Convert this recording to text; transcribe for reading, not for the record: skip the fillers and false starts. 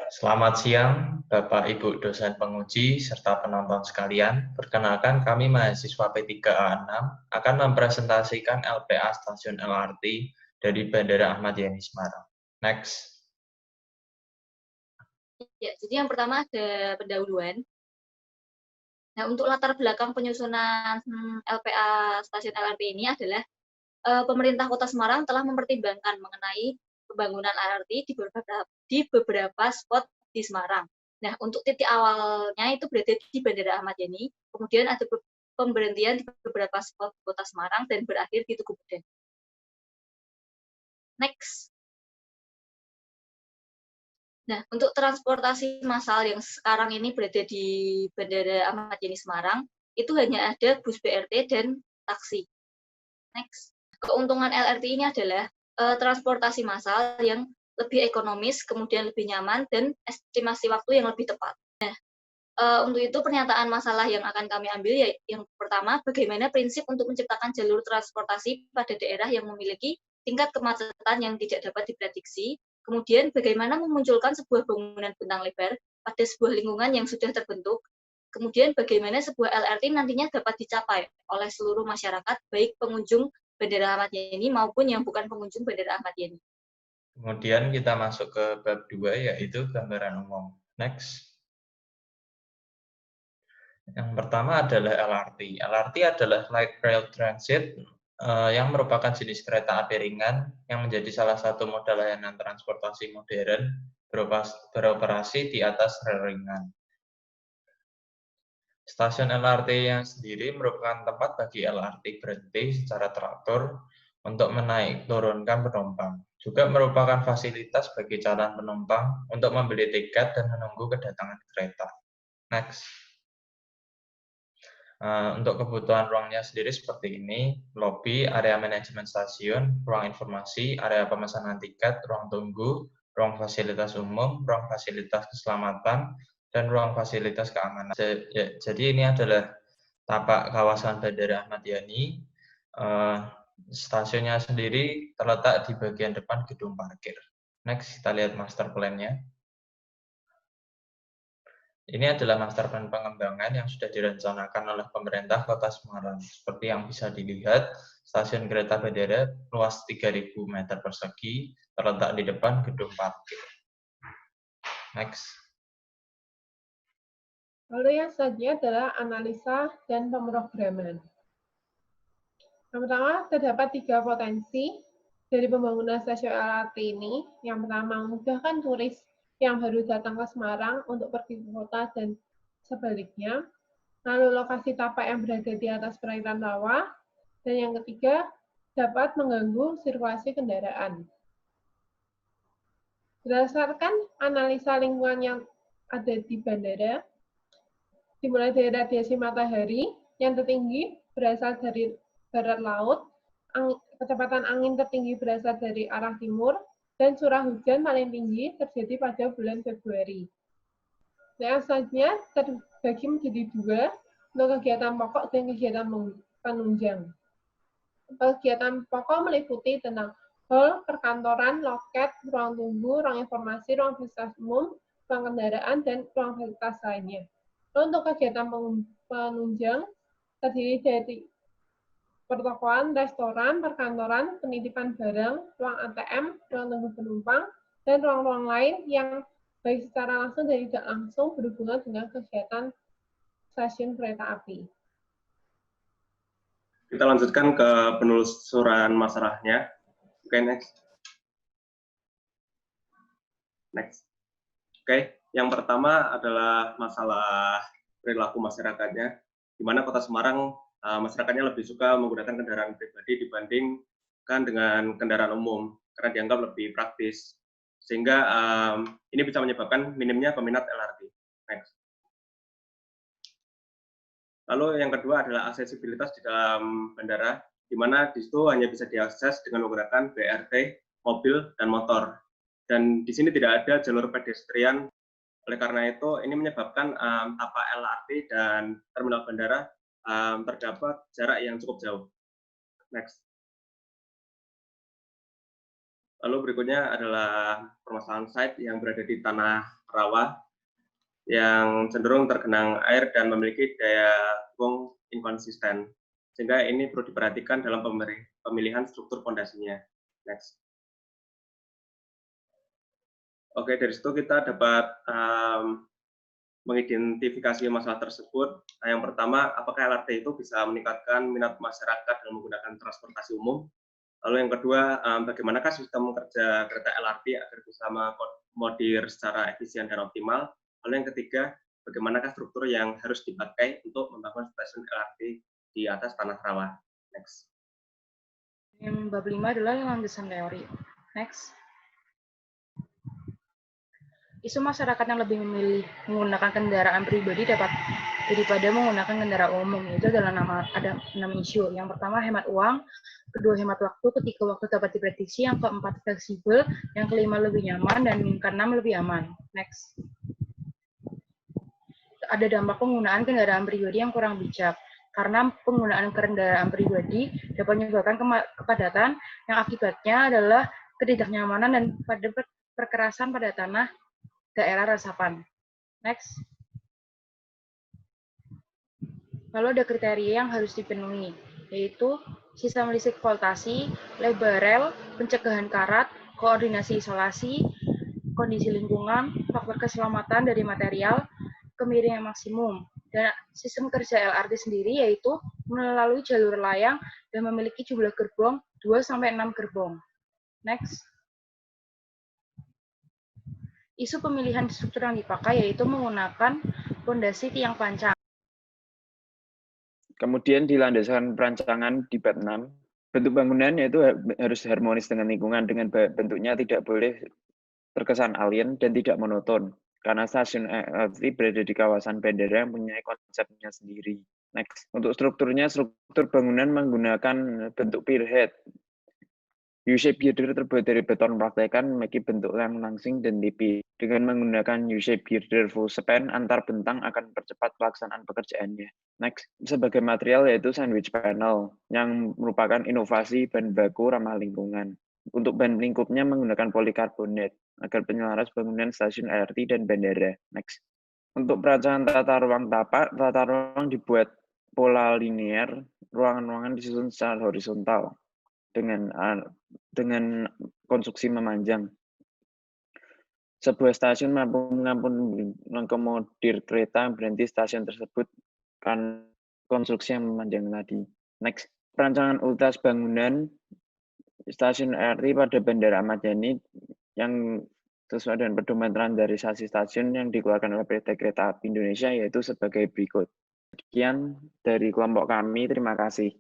Selamat siang, Bapak Ibu dosen penguji serta penonton sekalian. Perkenalkan kami mahasiswa P3A6 akan mempresentasikan LPA Stasiun LRT dari Bandara Ahmad Yani Semarang. Next. Ya, jadi yang pertama ada pendahuluan. Nah, untuk latar belakang penyusunan LPA Stasiun LRT ini adalah pemerintah Kota Semarang telah mempertimbangkan mengenai pembangunan LRT di beberapa spot di Semarang. Nah, untuk titik awalnya itu berada di Bandara Ahmad Yani, kemudian ada pemberhentian di beberapa spot Kota Semarang dan berakhir di Tugu Beden. Next. Nah, untuk transportasi massal yang sekarang ini berada di Bandara Ahmad Yani Semarang, itu hanya ada bus BRT dan taksi. Next. Keuntungan LRT ini adalah transportasi massal yang lebih ekonomis, kemudian lebih nyaman, dan estimasi waktu yang lebih tepat. Nah, untuk itu pernyataan masalah yang akan kami ambil ya yang pertama, bagaimana prinsip untuk menciptakan jalur transportasi pada daerah yang memiliki tingkat kemacetan yang tidak dapat diprediksi. Kemudian bagaimana memunculkan sebuah bangunan bentang lebar pada sebuah lingkungan yang sudah terbentuk. Kemudian bagaimana sebuah LRT nantinya dapat dicapai oleh seluruh masyarakat, baik pengunjung Bandara Ahmad Yani maupun yang bukan pengunjung Bandara Ahmad Yani. Kemudian kita masuk ke bab 2, yaitu gambaran umum. Next. Yang pertama adalah LRT. LRT adalah Light Rail Transit yang merupakan jenis kereta api ringan yang menjadi salah satu moda layanan transportasi modern beroperasi di atas rel ringan. Stasiun LRT yang sendiri merupakan tempat bagi LRT berhenti secara teratur untuk menaik turunkan penumpang. Juga merupakan fasilitas bagi calon penumpang untuk membeli tiket dan menunggu kedatangan kereta. Next. Untuk kebutuhan ruangnya sendiri seperti ini, lobi, area manajemen stasiun, ruang informasi, area pemesanan tiket, ruang tunggu, ruang fasilitas umum, ruang fasilitas keselamatan, dan ruang fasilitas keamanan. Jadi ini adalah tapak kawasan Bandara Ahmad Yani. Stasiunnya sendiri terletak di bagian depan gedung parkir. Next, kita lihat master plan-nya. Ini adalah master plan pengembangan yang sudah direncanakan oleh pemerintah Kota Semarang. Seperti yang bisa dilihat, stasiun kereta bandara luas 3.000 meter persegi, terletak di depan gedung parkir. Next. Lalu yang selanjutnya adalah analisa dan pemrograman. Yang pertama, terdapat 3 potensi dari pembangunan stasiun LRT ini. Yang pertama, memudahkan turis yang baru datang ke Semarang untuk pergi ke kota dan sebaliknya. Lalu lokasi tapak yang berada di atas perairan rawa. Dan yang ketiga, dapat mengganggu sirkulasi kendaraan. Berdasarkan analisa lingkungan yang ada di bandara, dimulai dari radiasi matahari yang tertinggi berasal dari barat laut, kecepatan angin tertinggi berasal dari arah timur, dan curah hujan paling tinggi terjadi pada bulan Februari. Yang selanjutnya terbagi menjadi 2 untuk kegiatan pokok dan kegiatan penunjang. Kegiatan pokok meliputi tentang hall, perkantoran, loket, ruang tunggu, ruang informasi, ruang fasilitas umum, ruang kendaraan, dan ruang fasilitas lainnya. Lalu untuk kegiatan penunjang terdiri dari pertokoan, restoran, perkantoran, penitipan barang, ruang ATM, ruang tunggu penumpang, dan ruang-ruang lain yang baik secara langsung dan tidak langsung berhubungan dengan kegiatan stasiun kereta api. Kita lanjutkan ke penelusuran masalahnya. Oke, next. Next. Oke, yang pertama adalah masalah perilaku masyarakatnya, di mana Kota Semarang masyarakatnya lebih suka menggunakan kendaraan pribadi dibandingkan dengan kendaraan umum karena dianggap lebih praktis, sehingga ini bisa menyebabkan minimnya peminat LRT. Next. Lalu yang kedua adalah aksesibilitas di dalam bandara, di mana di situ hanya bisa diakses dengan menggunakan BRT, mobil, dan motor. Dan di sini tidak ada jalur pedestrian. Oleh karena itu, ini menyebabkan tapak LRT dan terminal bandara terdapat jarak yang cukup jauh. Next. Lalu berikutnya adalah permasalahan site yang berada di tanah rawa yang cenderung tergenang air dan memiliki daya dukung inkonsisten. Sehingga ini perlu diperhatikan dalam pemilihan struktur fondasinya. Next. Oke, dari situ kita dapat mengidentifikasi masalah tersebut. Nah, yang pertama, apakah LRT itu bisa meningkatkan minat masyarakat dalam menggunakan transportasi umum? Lalu yang kedua, bagaimanakah sistem kerja kereta LRT agar bisa mengakomodir secara efisien dan optimal? Lalu yang ketiga, bagaimanakah struktur yang harus dipakai untuk membangun stasiun LRT di atas tanah rawa? Next. Yang bab 5 adalah landasan teori. Next. Isu masyarakat yang lebih memilih menggunakan kendaraan pribadi daripada menggunakan kendaraan umum. Itu adalah ada 6 isu. Yang pertama, hemat uang. Kedua, hemat waktu ketika waktu dapat diprediksi. Yang keempat, fleksibel. Yang kelima, lebih nyaman. Dan yang keenam, lebih aman. Next. Ada dampak penggunaan kendaraan pribadi yang kurang bijak. Karena penggunaan kendaraan pribadi dapat menyebabkan kepadatan yang akibatnya adalah ketidaknyamanan dan perkerasan pada tanah daerah resapan. Next. Lalu ada kriteria yang harus dipenuhi, yaitu sistem listrik voltasi, lebar rel, pencegahan karat, koordinasi isolasi, kondisi lingkungan, faktor keselamatan dari material, kemiringan maksimum, dan sistem kerja LRT sendiri yaitu melalui jalur layang dan memiliki jumlah gerbong 2-6 gerbong. Next. Isu pemilihan struktur yang dipakai yaitu menggunakan fondasi tiang pancang. Kemudian di landasan perancangan di bab 6, bentuk bangunan yaitu harus harmonis dengan lingkungan, dengan bentuknya tidak boleh terkesan alien dan tidak monoton, karena stasiun LRT berada di kawasan bandara yang punya konsepnya sendiri. Next. Untuk strukturnya, struktur bangunan menggunakan bentuk pierhead. U-shape girder terbuat dari beton praktekan memiliki bentuk yang langsing dan tipis. Dengan menggunakan U-shape girder full span, antar bentang akan mempercepat pelaksanaan pekerjaannya. Next, sebagai material yaitu sandwich panel, yang merupakan inovasi bahan baku ramah lingkungan. Untuk bahan lingkupnya menggunakan polikarbonat, agar penyelaras bangunan stasiun LRT dan bandara. Next. Untuk perancangan tata ruang tapak, tata ruang dibuat pola linear, ruangan-ruangan disusun secara horizontal dengan konstruksi memanjang. Sebuah stasiun mampu mengakomodir kereta yang berhenti stasiun tersebut kan konstruksi yang memanjang tadi. Next, perancangan ultas bangunan stasiun LRT pada Bandara Ahmad Yani yang sesuai dengan pedoman standarisasi stasiun yang dikeluarkan oleh PT Kereta Api Indonesia yaitu sebagai berikut. Sekian dari kelompok kami, terima kasih.